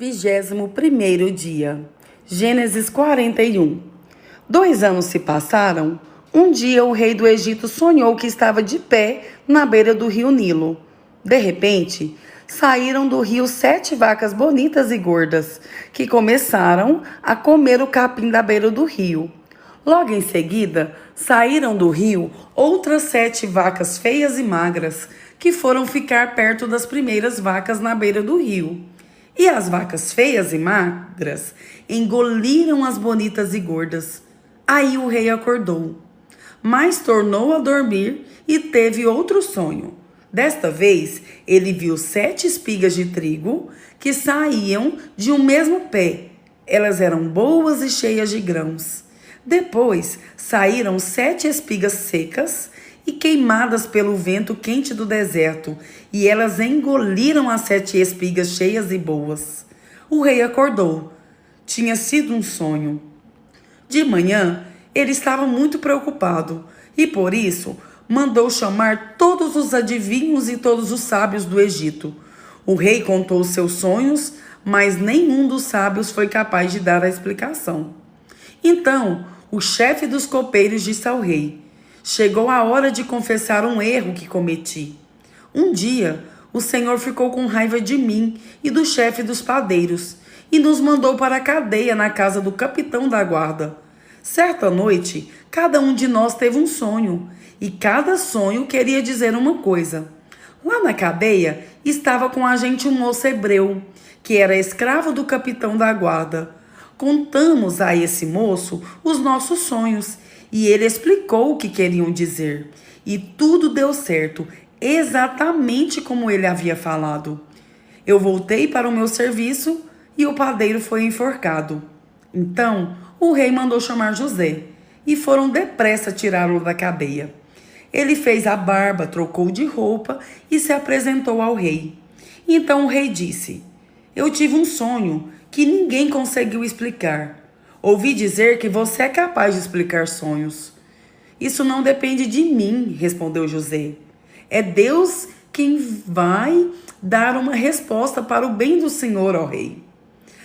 21º dia. Gênesis 41. 2 anos se passaram. Um dia o rei do Egito sonhou que estava de pé na beira do rio Nilo. De repente, saíram do rio 7 vacas bonitas e gordas, que começaram a comer o capim da beira do rio. Logo em seguida, saíram do rio outras 7 vacas feias e magras, que foram ficar perto das primeiras vacas na beira do rio. E as vacas feias e magras engoliram as bonitas e gordas. Aí o rei acordou, mas tornou a dormir e teve outro sonho. Desta vez, ele viu 7 espigas de trigo que saíam de um mesmo pé. Elas eram boas e cheias de grãos. Depois, saíram 7 espigas secas e queimadas pelo vento quente do deserto, e elas engoliram as 7 espigas cheias e boas. O rei acordou. Tinha sido um sonho. De manhã, ele estava muito preocupado e, por isso, mandou chamar todos os adivinhos e todos os sábios do Egito. O rei contou seus sonhos, mas nenhum dos sábios foi capaz de dar a explicação. Então, o chefe dos copeiros disse ao rei: chegou a hora de confessar um erro que cometi. Um dia, o Senhor ficou com raiva de mim e do chefe dos padeiros e nos mandou para a cadeia na casa do capitão da guarda. Certa noite, cada um de nós teve um sonho e cada sonho queria dizer uma coisa. Lá na cadeia estava com a gente um moço hebreu, que era escravo do capitão da guarda. Contamos a esse moço os nossos sonhos e ele explicou o que queriam dizer. E tudo deu certo, exatamente como ele havia falado. Eu voltei para o meu serviço e o padeiro foi enforcado. Então, o rei mandou chamar José e foram depressa tirá-lo da cadeia. Ele fez a barba, trocou de roupa e se apresentou ao rei. Então o rei disse: eu tive um sonho que ninguém conseguiu explicar. Ouvi dizer que você é capaz de explicar sonhos. Isso não depende de mim, respondeu José. É Deus quem vai dar uma resposta para o bem do Senhor, ó rei.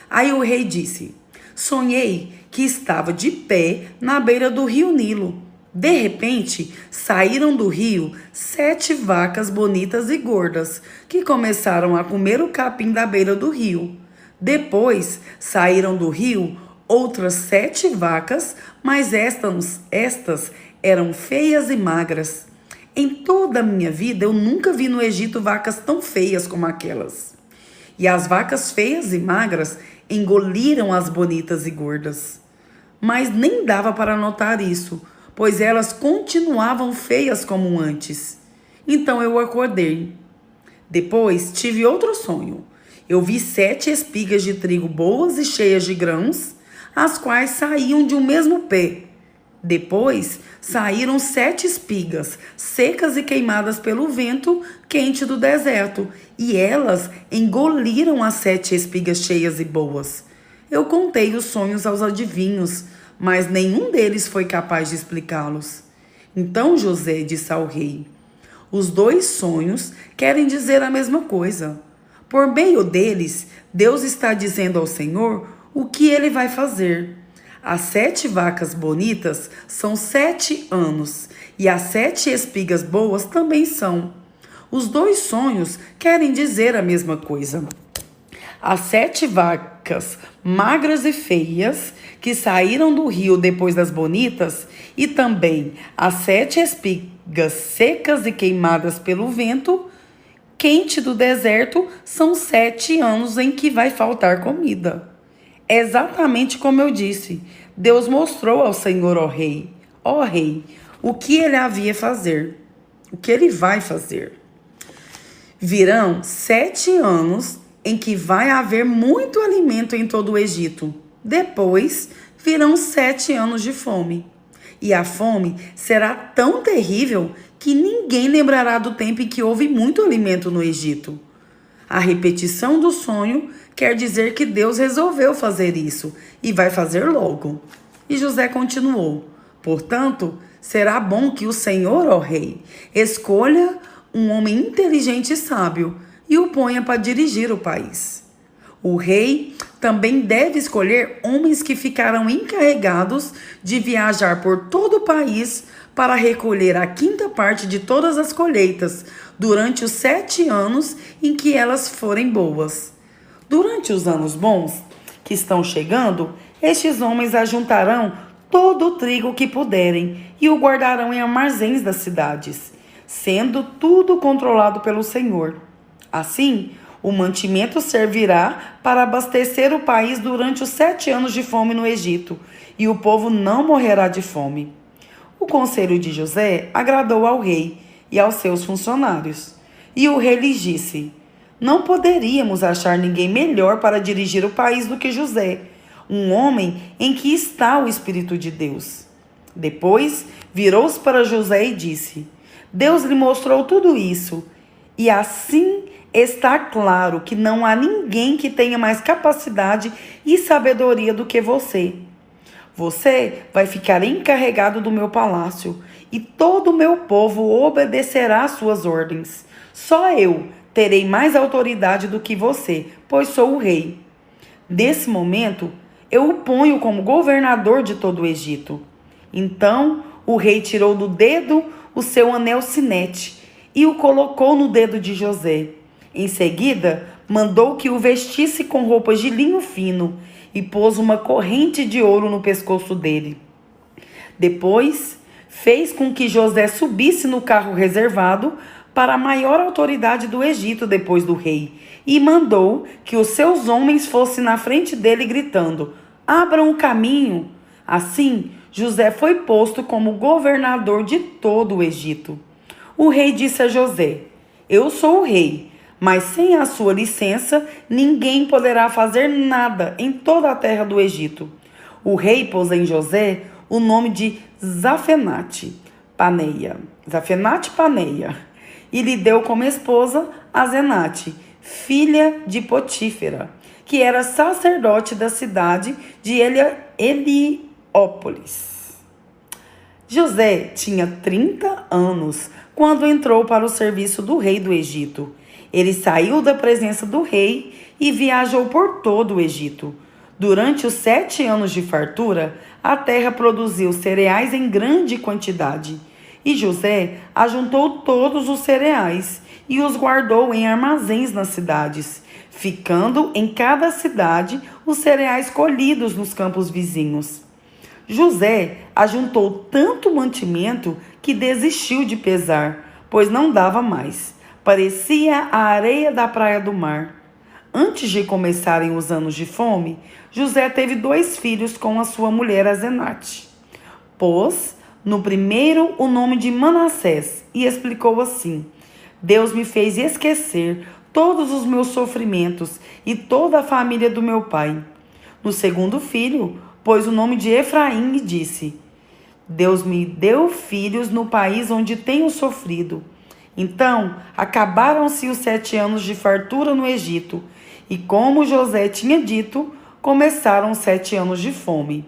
Aí o rei disse: sonhei que estava de pé na beira do rio Nilo. De repente, saíram do rio 7 vacas bonitas e gordas, que começaram a comer o capim da beira do rio. Depois, saíram do rio outras 7 vacas, mas estas eram feias e magras. Em toda a minha vida, eu nunca vi no Egito vacas tão feias como aquelas. E as vacas feias e magras engoliram as bonitas e gordas. Mas nem dava para notar isso, pois elas continuavam feias como antes. Então eu acordei. Depois tive outro sonho. Eu vi 7 espigas de trigo boas e cheias de grãos, as quais saíam de um mesmo pé. Depois saíram 7 espigas, secas e queimadas pelo vento quente do deserto, e elas engoliram as 7 espigas cheias e boas. Eu contei os sonhos aos adivinhos, mas nenhum deles foi capaz de explicá-los. Então José disse ao rei: os 2 sonhos querem dizer a mesma coisa. Por meio deles, Deus está dizendo ao Senhor o que ele vai fazer. As 7 vacas bonitas são 7 anos, e as 7 espigas boas também são. Os 2 sonhos querem dizer a mesma coisa. As 7 vacas magras e feias que saíram do rio depois das bonitas, e também as 7 espigas secas e queimadas pelo vento quente do deserto, são 7 anos em que vai faltar comida. Exatamente como eu disse, Deus mostrou ao Senhor, ó rei, o que ele havia fazer, o que ele vai fazer. Virão 7 anos em que vai haver muito alimento em todo o Egito. Depois virão 7 anos de fome. E a fome será tão terrível que ninguém lembrará do tempo em que houve muito alimento no Egito. A repetição do sonho quer dizer que Deus resolveu fazer isso e vai fazer logo. E José continuou: portanto, será bom que o Senhor, ó rei, escolha um homem inteligente e sábio e o ponha para dirigir o país. O rei também deve escolher homens que ficarão encarregados de viajar por todo o país para recolher a quinta parte de todas as colheitas durante os 7 anos em que elas forem boas. Durante os anos bons que estão chegando, estes homens ajuntarão todo o trigo que puderem e o guardarão em armazéns das cidades, sendo tudo controlado pelo Senhor. Assim, o mantimento servirá para abastecer o país durante os 7 anos de fome no Egito, e o povo não morrerá de fome. O conselho de José agradou ao rei e aos seus funcionários. E o rei lhes disse: não poderíamos achar ninguém melhor para dirigir o país do que José, um homem em que está o Espírito de Deus. Depois virou-se para José e disse: Deus lhe mostrou tudo isso, e assim está claro que não há ninguém que tenha mais capacidade e sabedoria do que você. Você vai ficar encarregado do meu palácio, e todo o meu povo obedecerá às suas ordens. Só eu terei mais autoridade do que você, pois sou o rei. Nesse momento, eu o ponho como governador de todo o Egito. Então, o rei tirou do dedo o seu anel sinete e o colocou no dedo de José. Em seguida, mandou que o vestisse com roupas de linho fino e pôs uma corrente de ouro no pescoço dele. Depois, fez com que José subisse no carro reservado para a maior autoridade do Egito depois do rei, e mandou que os seus homens fossem na frente dele gritando: abram o caminho. Assim, José foi posto como governador de todo o Egito. O rei disse a José: eu sou o rei, mas sem a sua licença, ninguém poderá fazer nada em toda a terra do Egito. O rei pôs em José o nome de Zafenate-Paneia, e lhe deu como esposa Asenate, filha de Potífera, que era sacerdote da cidade de Heliópolis. José tinha 30 anos quando entrou para o serviço do rei do Egito. Ele saiu da presença do rei e viajou por todo o Egito. Durante os 7 anos de fartura, a terra produziu cereais em grande quantidade. E José ajuntou todos os cereais e os guardou em armazéns nas cidades, ficando em cada cidade os cereais colhidos nos campos vizinhos. José ajuntou tanto mantimento que desistiu de pesar, pois não dava mais. Parecia a areia da praia do mar. Antes de começarem os anos de fome, José teve 2 filhos com a sua mulher Asenate. Pôs no primeiro o nome de Manassés e explicou assim: Deus me fez esquecer todos os meus sofrimentos e toda a família do meu pai. No segundo filho, pôs o nome de Efraim e disse: Deus me deu filhos no país onde tenho sofrido. Então, acabaram-se os 7 anos de fartura no Egito, e como José tinha dito, começaram 7 anos de fome.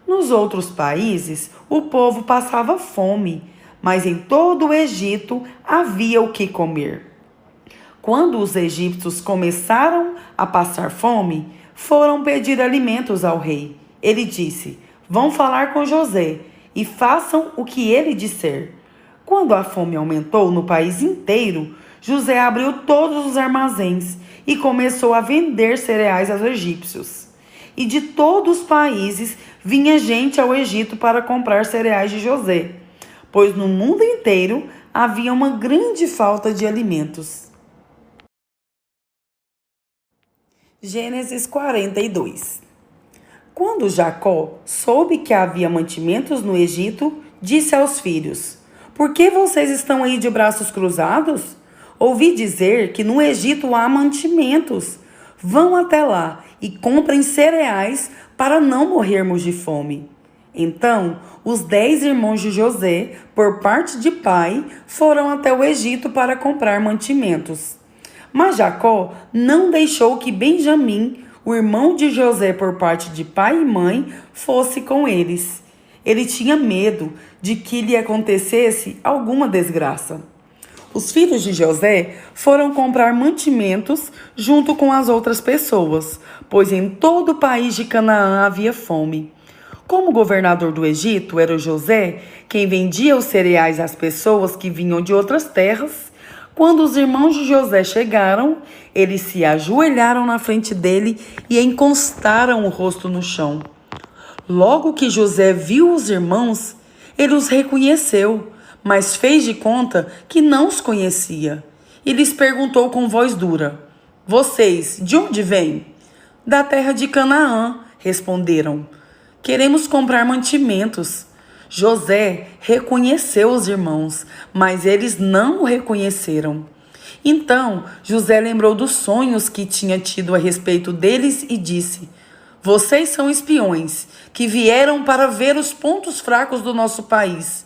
Nos outros países, o povo passava fome, mas em todo o Egito havia o que comer. Quando os egípcios começaram a passar fome, foram pedir alimentos ao rei. Ele disse: vão falar com José e façam o que ele disser. Quando a fome aumentou no país inteiro, José abriu todos os armazéns e começou a vender cereais aos egípcios. E de todos os países vinha gente ao Egito para comprar cereais de José, pois no mundo inteiro havia uma grande falta de alimentos. Gênesis 42. Quando Jacó soube que havia mantimentos no Egito, disse aos filhos: por que vocês estão aí de braços cruzados? Ouvi dizer que no Egito há mantimentos. Vão até lá e comprem cereais para não morrermos de fome. Então, os 10 irmãos de José, por parte de pai, foram até o Egito para comprar mantimentos. Mas Jacó não deixou que Benjamim, o irmão de José por parte de pai e mãe, fosse com eles. Ele tinha medo de que lhe acontecesse alguma desgraça. Os filhos de José foram comprar mantimentos junto com as outras pessoas, pois em todo o país de Canaã havia fome. Como governador do Egito era o José, quem vendia os cereais às pessoas que vinham de outras terras, quando os irmãos de José chegaram, eles se ajoelharam na frente dele e encostaram o rosto no chão. Logo que José viu os irmãos, ele os reconheceu, mas fez de conta que não os conhecia. E lhes perguntou com voz dura: Vocês, de onde vêm? Da terra de Canaã, responderam. Queremos comprar mantimentos. José reconheceu os irmãos, mas eles não o reconheceram. Então José lembrou dos sonhos que tinha tido a respeito deles e disse: Vocês são espiões que vieram para ver os pontos fracos do nosso país.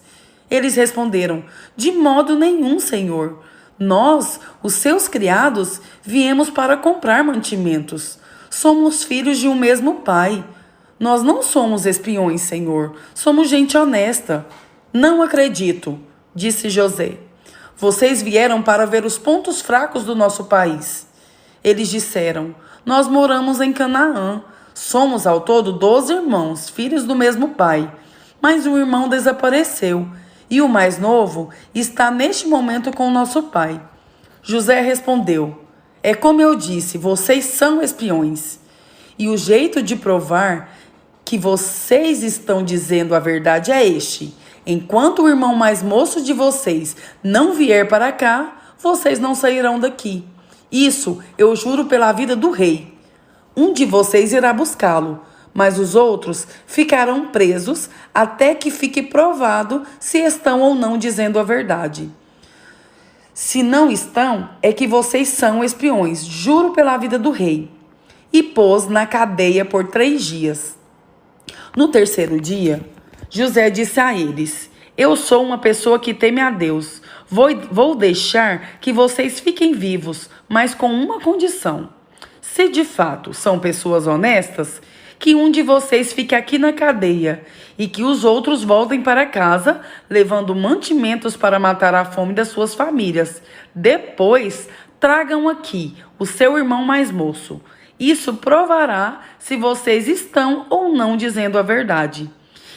Eles responderam: De modo nenhum, Senhor. Nós, os seus criados, viemos para comprar mantimentos. Somos filhos de um mesmo pai. Nós não somos espiões, Senhor. Somos gente honesta. Não acredito, disse José. Vocês vieram para ver os pontos fracos do nosso país. Eles disseram: Nós moramos em Canaã. Somos ao todo 12 irmãos, filhos do mesmo pai. Mas um irmão desapareceu. E o mais novo está neste momento com o nosso pai. José respondeu: É como eu disse, vocês são espiões. E o jeito de provar que vocês estão dizendo a verdade é este: enquanto o irmão mais moço de vocês não vier para cá, vocês não sairão daqui. Isso eu juro pela vida do rei. Um de vocês irá buscá-lo, mas os outros ficarão presos até que fique provado se estão ou não dizendo a verdade. Se não estão, é que vocês são espiões, juro pela vida do rei. E pôs na cadeia por 3 dias. No terceiro dia, José disse a eles: Eu sou uma pessoa que teme a Deus. Vou deixar que vocês fiquem vivos, mas com uma condição. Se de fato são pessoas honestas, que um de vocês fique aqui na cadeia e que os outros voltem para casa, levando mantimentos para matar a fome das suas famílias. Depois, tragam aqui o seu irmão mais moço. Isso provará se vocês estão ou não dizendo a verdade.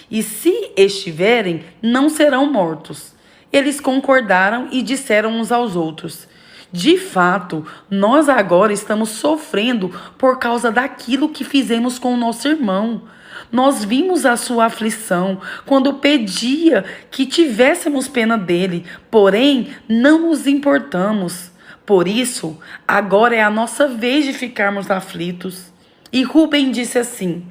E se estiverem, não serão mortos. Eles concordaram e disseram uns aos outros: De fato, nós agora estamos sofrendo por causa daquilo que fizemos com o nosso irmão. Nós vimos a sua aflição quando pedia que tivéssemos pena dele, porém não nos importamos. Por isso, agora é a nossa vez de ficarmos aflitos. E Rúben disse assim: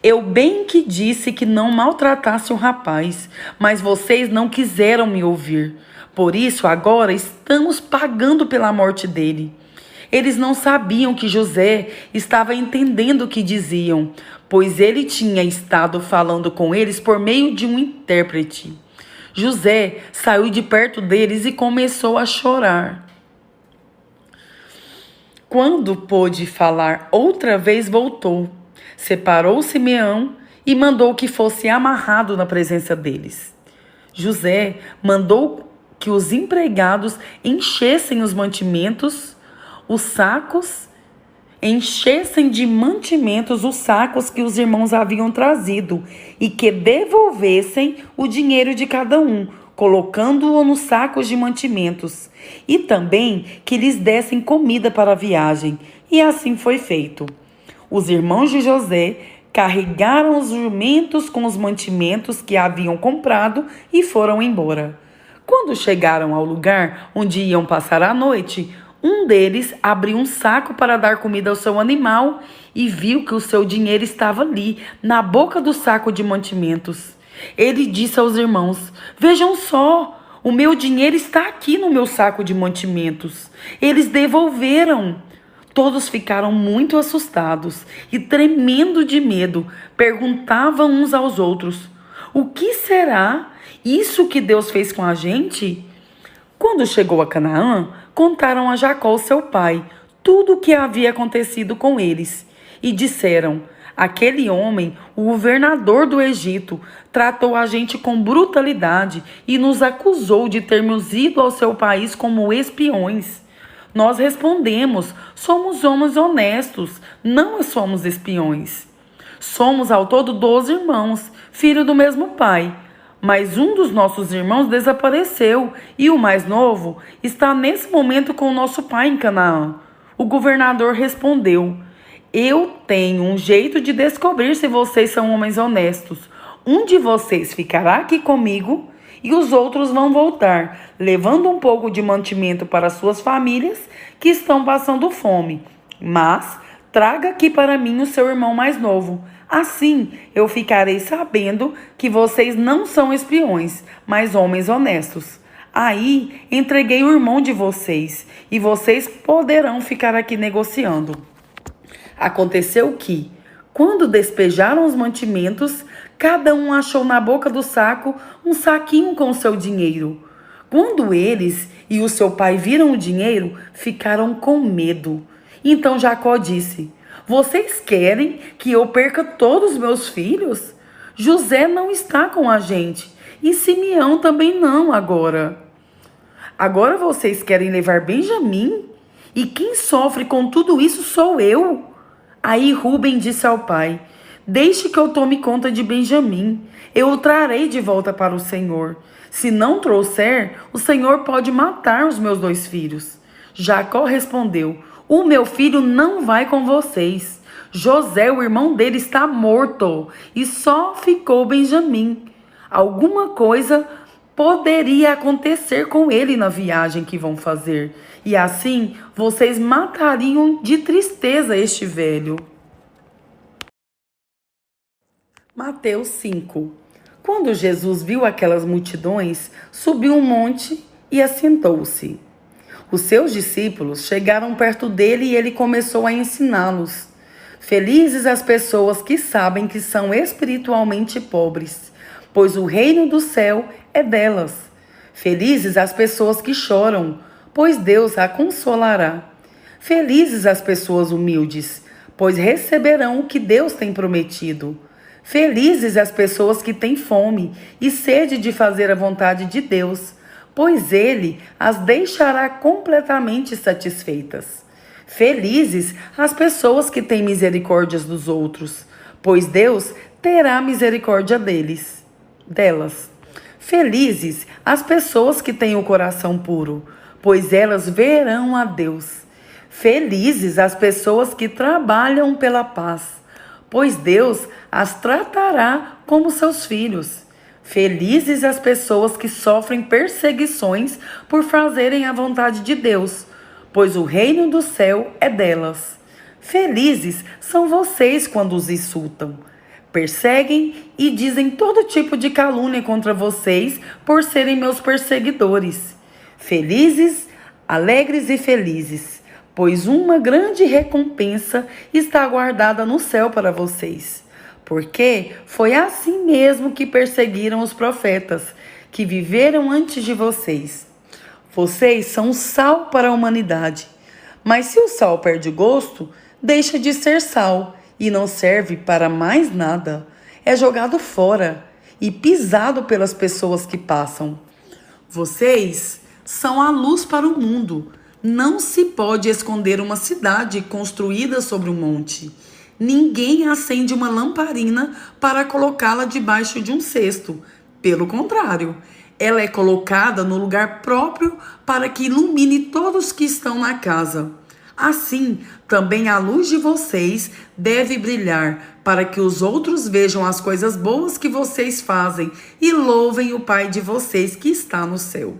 Eu bem que disse que não maltratasse o rapaz, mas vocês não quiseram me ouvir. Por isso, agora estamos pagando pela morte dele. Eles não sabiam que José estava entendendo o que diziam, pois ele tinha estado falando com eles por meio de um intérprete. José saiu de perto deles e começou a chorar. Quando pôde falar outra vez, voltou. Separou Simeão e mandou que fosse amarrado na presença deles. José mandou que os empregados enchessem os mantimentos, enchessem de mantimentos os sacos que os irmãos haviam trazido e que devolvessem o dinheiro de cada um, colocando-o nos sacos de mantimentos, e também que lhes dessem comida para a viagem. E assim foi feito. Os irmãos de José carregaram os jumentos com os mantimentos que haviam comprado e foram embora. Quando chegaram ao lugar onde iam passar a noite, um deles abriu um saco para dar comida ao seu animal e viu que o seu dinheiro estava ali, na boca do saco de mantimentos. Ele disse aos irmãos: Vejam só, o meu dinheiro está aqui no meu saco de mantimentos. Eles devolveram. Todos ficaram muito assustados e, tremendo de medo, perguntavam uns aos outros: O que será isso que Deus fez com a gente? Quando chegou a Canaã, contaram a Jacó, seu pai, tudo o que havia acontecido com eles. E disseram: Aquele homem, o governador do Egito, tratou a gente com brutalidade e nos acusou de termos ido ao seu país como espiões. Nós respondemos: somos homens honestos, não somos espiões. Somos ao todo 12 irmãos, filhos do mesmo pai. Mas um dos nossos irmãos desapareceu e o mais novo está nesse momento com o nosso pai em Canaã. O governador respondeu: eu tenho um jeito de descobrir se vocês são homens honestos. Um de vocês ficará aqui comigo e os outros vão voltar, levando um pouco de mantimento para suas famílias que estão passando fome. Mas traga aqui para mim o seu irmão mais novo. Assim eu ficarei sabendo que vocês não são espiões, mas homens honestos. Aí entreguei o irmão de vocês e vocês poderão ficar aqui negociando. Aconteceu que, quando despejaram os mantimentos, cada um achou na boca do saco um saquinho com seu dinheiro. Quando eles e o seu pai viram o dinheiro, ficaram com medo. Então Jacó disse: vocês querem que eu perca todos os meus filhos? José não está com a gente e Simeão também não agora. Agora vocês querem levar Benjamim? E quem sofre com tudo isso sou eu. Aí Rúben disse ao pai: deixe que eu tome conta de Benjamim. Eu o trarei de volta para o Senhor. Se não trouxer, o Senhor pode matar os meus 2 filhos. Jacó respondeu: o meu filho não vai com vocês. José, o irmão dele, está morto e só ficou Benjamim. Alguma coisa poderia acontecer com ele na viagem que vão fazer. E assim vocês matariam de tristeza este velho. Mateus 5. Quando Jesus viu aquelas multidões, subiu um monte e assentou-se. Os seus discípulos chegaram perto dele e ele começou a ensiná-los. Felizes as pessoas que sabem que são espiritualmente pobres, pois o reino do céu é delas. Felizes as pessoas que choram, pois Deus a consolará. Felizes as pessoas humildes, pois receberão o que Deus tem prometido. Felizes as pessoas que têm fome e sede de fazer a vontade de Deus, pois Ele as deixará completamente satisfeitas. Felizes as pessoas que têm misericórdia dos outros, pois Deus terá misericórdia delas. Felizes as pessoas que têm o coração puro, pois elas verão a Deus. Felizes as pessoas que trabalham pela paz, pois Deus as tratará como seus filhos. Felizes as pessoas que sofrem perseguições por fazerem a vontade de Deus, pois o reino do céu é delas. Felizes são vocês quando os insultam, perseguem e dizem todo tipo de calúnia contra vocês por serem meus perseguidores. Felizes, alegres e felizes, pois uma grande recompensa está guardada no céu para vocês. Porque foi assim mesmo que perseguiram os profetas que viveram antes de vocês. Vocês são sal para a humanidade. Mas se o sal perde gosto, deixa de ser sal e não serve para mais nada. É jogado fora e pisado pelas pessoas que passam. Vocês são a luz para o mundo. Não se pode esconder uma cidade construída sobre um monte. Ninguém acende uma lamparina para colocá-la debaixo de um cesto. Pelo contrário, ela é colocada no lugar próprio para que ilumine todos que estão na casa. Assim, também a luz de vocês deve brilhar, para que os outros vejam as coisas boas que vocês fazem e louvem o Pai de vocês que está no céu.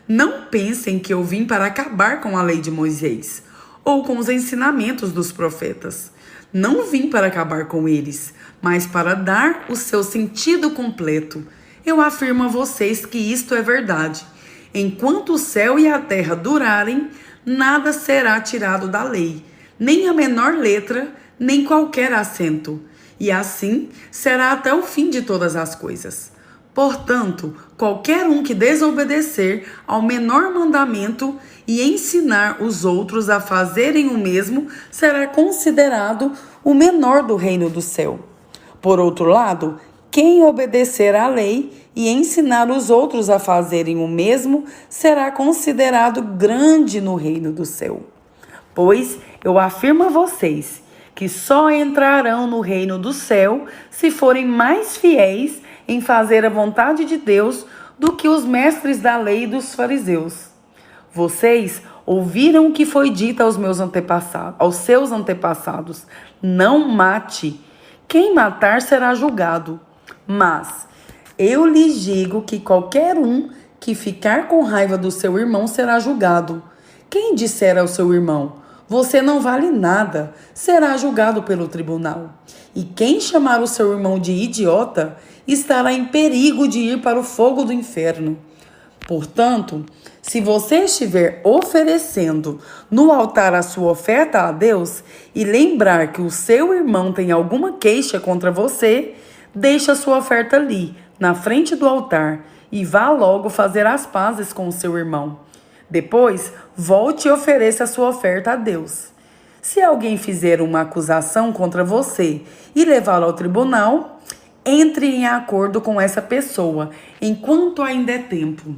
Não pensem que eu vim para acabar com a lei de Moisés ou com os ensinamentos dos profetas. Não vim para acabar com eles, mas para dar o seu sentido completo. Eu afirmo a vocês que isto é verdade. Enquanto o céu e a terra durarem, nada será tirado da lei, nem a menor letra, nem qualquer acento. E assim será até o fim de todas as coisas. Portanto, qualquer um que desobedecer ao menor mandamento e ensinar os outros a fazerem o mesmo será considerado o menor do reino do céu. Por outro lado, quem obedecer à lei e ensinar os outros a fazerem o mesmo será considerado grande no reino do céu. Pois eu afirmo a vocês que só entrarão no reino do céu se forem mais fiéis em fazer a vontade de Deus do que os mestres da lei e dos fariseus. Vocês ouviram o que foi dito aos seus antepassados: não mate. Quem matar será julgado. Mas eu lhes digo que qualquer um que ficar com raiva do seu irmão será julgado. Quem disser ao seu irmão: você não vale nada, será julgado pelo tribunal. E quem chamar o seu irmão de idiota estará em perigo de ir para o fogo do inferno. Portanto, se você estiver oferecendo no altar a sua oferta a Deus e lembrar que o seu irmão tem alguma queixa contra você, deixe a sua oferta ali, na frente do altar, e vá logo fazer as pazes com o seu irmão. Depois, volte e ofereça a sua oferta a Deus. Se alguém fizer uma acusação contra você e levá-lo ao tribunal, entre em acordo com essa pessoa enquanto ainda é tempo,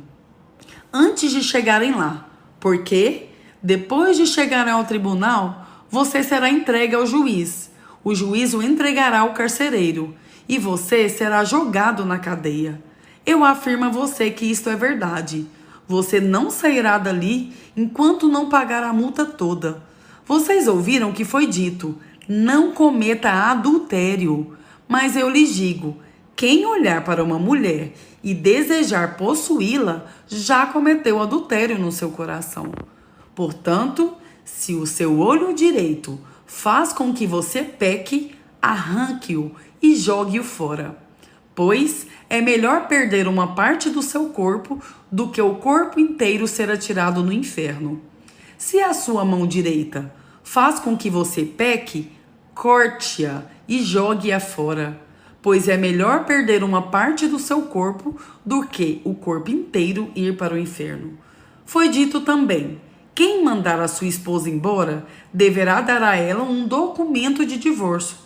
antes de chegarem lá, porque depois de chegarem ao tribunal, você será entregue ao juiz. O juiz o entregará ao carcereiro e você será jogado na cadeia. Eu afirmo a você que isto é verdade. Você não sairá dali enquanto não pagar a multa toda. Vocês ouviram que foi dito: não cometa adultério. Mas eu lhes digo: quem olhar para uma mulher e desejar possuí-la, já cometeu adultério no seu coração. Portanto, se o seu olho direito faz com que você peque, arranque-o e jogue-o fora. Pois é melhor perder uma parte do seu corpo do que o corpo inteiro ser atirado no inferno. Se a sua mão direita faz com que você peque, corte-a e jogue-a fora. Pois é melhor perder uma parte do seu corpo do que o corpo inteiro ir para o inferno. Foi dito também: quem mandar a sua esposa embora deverá dar a ela um documento de divórcio.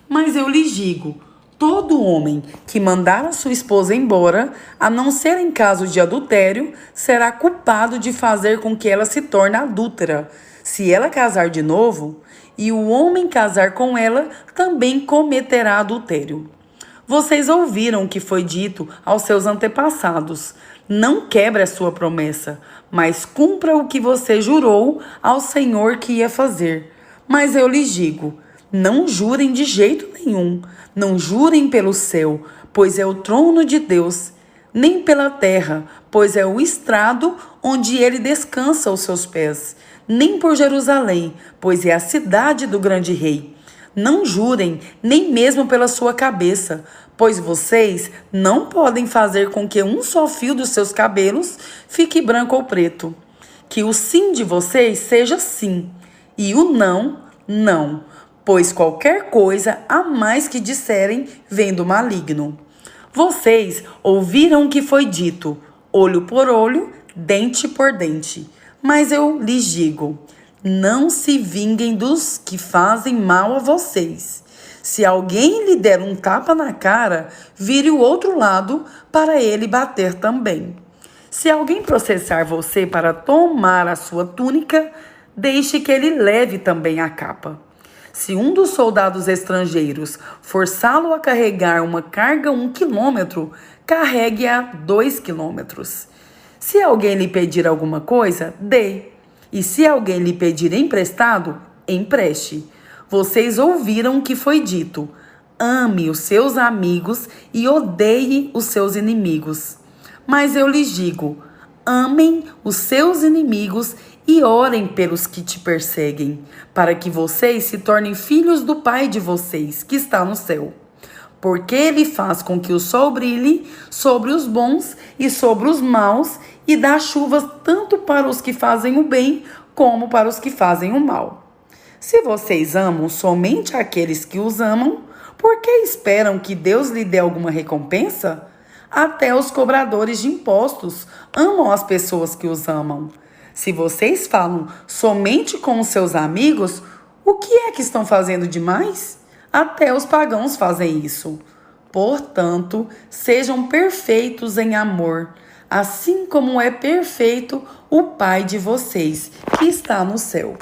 Mas eu lhes digo: todo homem que mandar a sua esposa embora, a não ser em caso de adultério, será culpado de fazer com que ela se torne adúltera. Se ela casar de novo, e o homem casar com ela, também cometerá adultério. Vocês ouviram o que foi dito aos seus antepassados: não quebre a sua promessa, mas cumpra o que você jurou ao Senhor que ia fazer. Mas eu lhes digo: não jurem de jeito nenhum. Não jurem pelo céu, pois é o trono de Deus, nem pela terra, pois é o estrado onde ele descansa os seus pés, nem por Jerusalém, pois é a cidade do grande rei. Não jurem, nem mesmo pela sua cabeça, pois vocês não podem fazer com que um só fio dos seus cabelos fique branco ou preto. Que o sim de vocês seja sim, e o não, não, pois qualquer coisa a mais que disserem vem do maligno. Vocês ouviram o que foi dito: olho por olho, dente por dente. Mas eu lhes digo: não se vinguem dos que fazem mal a vocês. Se alguém lhe der um tapa na cara, vire o outro lado para ele bater também. Se alguém processar você para tomar a sua túnica, deixe que ele leve também a capa. Se um dos soldados estrangeiros forçá-lo a carregar uma carga 1 quilômetro, carregue-a 2 quilômetros. Se alguém lhe pedir alguma coisa, dê. E se alguém lhe pedir emprestado, empreste. Vocês ouviram o que foi dito: ame os seus amigos e odeie os seus inimigos. Mas eu lhes digo: amem os seus inimigos e orem pelos que te perseguem, para que vocês se tornem filhos do Pai de vocês, que está no céu. Porque ele faz com que o sol brilhe sobre os bons e sobre os maus, e dá chuvas tanto para os que fazem o bem, como para os que fazem o mal. Se vocês amam somente aqueles que os amam, por que esperam que Deus lhe dê alguma recompensa? Até os cobradores de impostos amam as pessoas que os amam. Se vocês falam somente com os seus amigos, o que é que estão fazendo demais? Até os pagãos fazem isso. Portanto, sejam perfeitos em amor, assim como é perfeito o Pai de vocês, que está no céu.